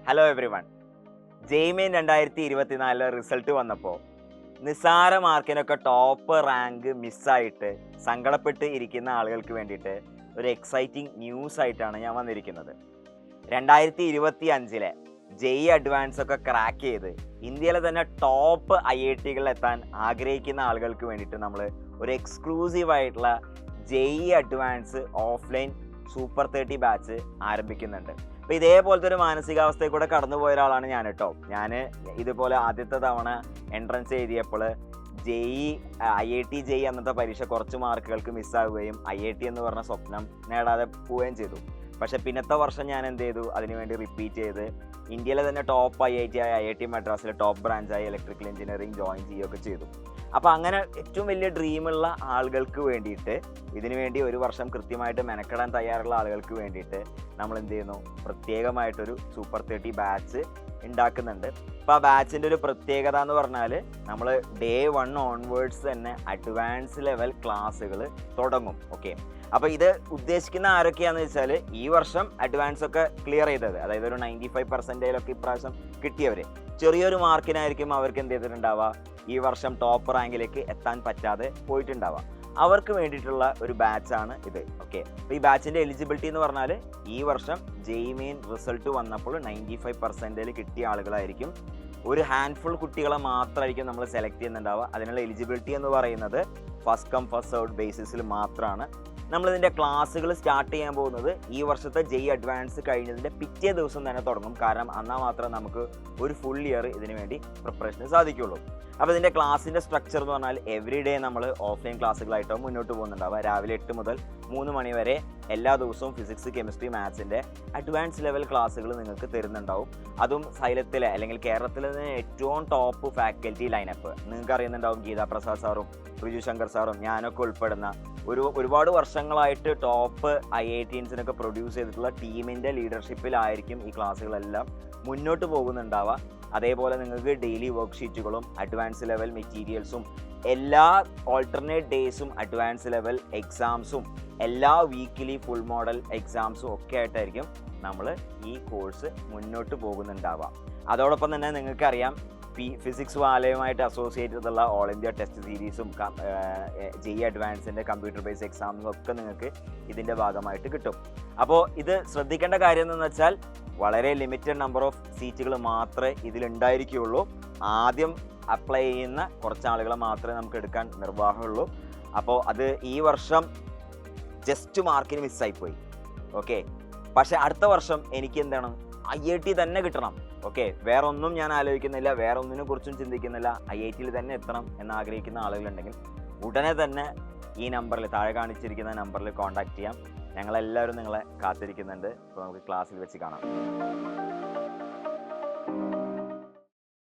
Hello everyone. JEE Main 2024 result വന്നപ്പോൾ നിസ്സാര മാർക്കിനൊക്കെ top rank മിസ്സായിട്ട് സങ്കടപ്പെട്ട് ഇരിക്കുന്ന ആളുകൾക്ക് വേണ്ടിയിട്ട് ഒരു എക്സൈറ്റിംഗ് ന്യൂസ് ആയിട്ടാണ് ഞാൻ വന്നിരിക്കുന്നത്. 2025 ജെഇ അഡ്വാൻസ് ഒക്കെ ക്രാക്ക് ചെയ്ത് ഇന്ത്യയിലെ തന്നെ ടോപ്പ് IITകളിൽ എത്താൻ ആഗ്രഹിക്കുന്ന ആളുകൾക്ക് വേണ്ടിയിട്ട് നമ്മൾ ഒരു എക്സ്ക്ലൂസീവ് ആയിട്ടുള്ള JEE advance offline super 30 batch ആരംഭിക്കുന്നുണ്ട്. അപ്പോൾ ഇതേപോലത്തെ ഒരു മാനസികാവസ്ഥയിൽ കൂടെ കടന്നുപോയ ഒരാളാണ് ഞാൻ കേട്ടോ. ഞാൻ ഇതുപോലെ ആദ്യത്തെ തവണ എൻട്രൻസ് എഴുതിയപ്പോൾ IIT ജെഇ അന്നത്തെ പരീക്ഷ കുറച്ച് മാർക്കുകൾക്ക് മിസ്സാവുകയും IIT എന്ന് പറഞ്ഞ സ്വപ്നം നേടാതെ പോവുകയും ചെയ്തു. പക്ഷേ പിന്നത്തെ വർഷം ഞാൻ എന്ത് ചെയ്തു, അതിനുവേണ്ടി റിപ്പീറ്റ് ചെയ്ത് ഇന്ത്യയിലെ തന്നെ ടോപ്പ് IIT ആയ IIT മദ്രാസിലെ ടോപ്പ് ബ്രാഞ്ചായ ഇലക്ട്രിക്കൽ എഞ്ചിനീയറിംഗ് ജോയിൻ ചെയ്യുകയൊക്കെ ചെയ്തു. അപ്പോൾ അങ്ങനെ ഏറ്റവും വലിയ ഡ്രീമുള്ള ആളുകൾക്ക് വേണ്ടിയിട്ട്, ഇതിനു വേണ്ടി ഒരു വർഷം കൃത്യമായിട്ട് മെനക്കെടാൻ തയ്യാറുള്ള ആളുകൾക്ക് വേണ്ടിയിട്ട് നമ്മൾ എന്ത് ചെയ്യുന്നു, പ്രത്യേകമായിട്ടൊരു സൂപ്പർ 30 ബാച്ച് ഉണ്ടാക്കുന്നുണ്ട്. അപ്പോൾ ആ ബാച്ചിൻ്റെ ഒരു പ്രത്യേകത എന്ന് പറഞ്ഞാൽ നമ്മൾ ഡേ 1 ഓൺവേർഡ്സ് തന്നെ അഡ്വാൻസ് ലെവൽ ക്ലാസ്സുകൾ തുടങ്ങും. ഓക്കെ, അപ്പോൾ ഇത് ഉദ്ദേശിക്കുന്ന ആരൊക്കെയാണെന്ന് വെച്ചാൽ ഈ വർഷം അഡ്വാൻസ് ഒക്കെ ക്ലിയർ ചെയ്തത്, അതായത് ഒരു 95% ഇപ്രാവശ്യം കിട്ടിയവർ, ചെറിയൊരു മാർക്കിനായിരിക്കും അവർക്ക് എന്ത് ചെയ്തിട്ടുണ്ടാവുക, ഈ വർഷം ടോപ്പ് റാങ്കിലേക്ക് എത്താൻ പറ്റാതെ പോയിട്ടുണ്ടാവുക. അവർക്ക് വേണ്ടിയിട്ടുള്ള ഒരു ബാച്ചാണ് ഇത്. ഓക്കെ, അപ്പോൾ ഈ ബാച്ചിൻ്റെ എലിജിബിലിറ്റി എന്ന് പറഞ്ഞാൽ ഈ വർഷം ജെഇമെയിൻ റിസൾട്ട് വന്നപ്പോൾ 95% കിട്ടിയ ആളുകളായിരിക്കും. ഒരു ഹാൻഡ്ഫുൾ കുട്ടികളെ മാത്രമായിരിക്കും നമ്മൾ സെലക്ട് ചെയ്യുന്നുണ്ടാവുക. അതിനുള്ള എലിജിബിലിറ്റി എന്ന് പറയുന്നത് ഫസ്റ്റ് കം ഫസ്റ്റ് ഔട്ട് ബേസിസിൽ മാത്രമാണ്. നമ്മളിതിൻ്റെ ക്ലാസ്സുകൾ സ്റ്റാർട്ട് ചെയ്യാൻ പോകുന്നത് ഈ വർഷത്തെ ജെഇ അഡ്വാൻസ് കഴിഞ്ഞതിൻ്റെ പിറ്റേ ദിവസം തന്നെ തുടങ്ങും. കാരണം എന്നാൽ മാത്രമേ നമുക്ക് ഒരു ഫുൾ ഇയർ ഇതിനു വേണ്ടി പ്രിപ്പറേഷന് സാധിക്കുള്ളൂ. അപ്പോൾ ഇതിൻ്റെ ക്ലാസ്സിൻ്റെ സ്ട്രക്ചർ എന്ന് പറഞ്ഞാൽ എവറി ഡേ നമ്മൾ ഓഫ്ലൈൻ ക്ലാസ്സുകളായിട്ടോ മുന്നോട്ട് പോകുന്നുണ്ടാവുക. രാവിലെ 8 മുതൽ 3 മണി വരെ എല്ലാ ദിവസവും ഫിസിക്സ്, കെമിസ്ട്രി, മാത്സിൻ്റെ അഡ്വാൻസ് ലെവൽ ക്ലാസ്സുകൾ നിങ്ങൾക്ക് തരുന്നുണ്ടാവും. അതും സൈലത്തിലെ അല്ലെങ്കിൽ കേരളത്തിലെ ഏറ്റവും ടോപ്പ് ഫാക്കൽറ്റി ലൈനപ്പ് നിങ്ങൾക്ക് അറിയുന്നുണ്ടാവും. ഗീതാ പ്രസാദ് സാറും ഋജു ശങ്കർ സാറും ഞാനൊക്കെ ഉൾപ്പെടുന്ന ഒരുപാട് വർഷങ്ങളായിട്ട് ടോപ്പ് IITസിനൊക്കെ പ്രൊഡ്യൂസ് ചെയ്തിട്ടുള്ള ടീമിൻ്റെ ലീഡർഷിപ്പിലായിരിക്കും ഈ ക്ലാസ്സുകളെല്ലാം മുന്നോട്ട് പോകുന്നുണ്ടാവുക. അതേപോലെ നിങ്ങൾക്ക് ഡെയിലി വർക്ക് ഷീറ്റുകളും അഡ്വാൻസ് ലെവൽ മെറ്റീരിയൽസും എല്ലാ ഓൾട്ടർനേറ്റ് ഡേയ്സും അഡ്വാൻസ് ലെവൽ എക്സാംസും എല്ലാ വീക്കിലി ഫുൾ മോഡൽ എക്സാംസും ഒക്കെ ആയിട്ടായിരിക്കും നമ്മൾ ഈ കോഴ്സ് മുന്നോട്ട് പോകുന്നുണ്ടാവുക. അതോടൊപ്പം തന്നെ നിങ്ങൾക്കറിയാം ഫിസിക്സ് വാലയുമായിട്ട് അസോസിയേറ്റ് ചെയ്തുള്ള ഓൾ ഇന്ത്യ ടെസ്റ്റ് സീരീസും ജെഇ അഡ്വാൻസിൻ്റെ കമ്പ്യൂട്ടർ ബേസ്ഡ് എക്സാമും ഒക്കെ നിങ്ങൾക്ക് ഇതിൻ്റെ ഭാഗമായിട്ട് കിട്ടും. അപ്പോൾ ഇത് ശ്രദ്ധിക്കേണ്ട കാര്യം എന്ന് വെച്ചാൽ വളരെ ലിമിറ്റഡ് നമ്പർ ഓഫ് സീറ്റുകൾ മാത്രമേ ഇതിലുണ്ടായിരിക്കുകയുള്ളൂ. ആദ്യം അപ്ലൈ ചെയ്യുന്ന കുറച്ച് ആളുകളെ മാത്രമേ നമുക്ക് എടുക്കാൻ നിർവാഹമുള്ളൂ. അപ്പോൾ അത് ഈ വർഷം ജസ്റ്റ് മാർക്കിന് മിസ്സായിപ്പോയി. ഓക്കെ, പക്ഷേ അടുത്ത വർഷം എനിക്ക് എന്താണ് IIT തന്നെ കിട്ടണം. ഓക്കെ, വേറെ ഒന്നും ഞാൻ ആലോചിക്കുന്നില്ല, വേറെ ഒന്നിനെ കുറിച്ചും ചിന്തിക്കുന്നില്ല. IITയിൽ തന്നെ എത്തണം എന്ന് ആഗ്രഹിക്കുന്ന ആളുകളുണ്ടെങ്കിൽ ഉടനെ തന്നെ ഈ നമ്പറിൽ, താഴെ കാണിച്ചിരിക്കുന്ന നമ്പറിൽ കോൺടാക്ട് ചെയ്യാം. ഞങ്ങളെല്ലാവരും നിങ്ങളെ കാത്തിരിക്കുന്നുണ്ട്. അപ്പോൾ നമുക്ക് ക്ലാസ്സിൽ വെച്ച് കാണാം.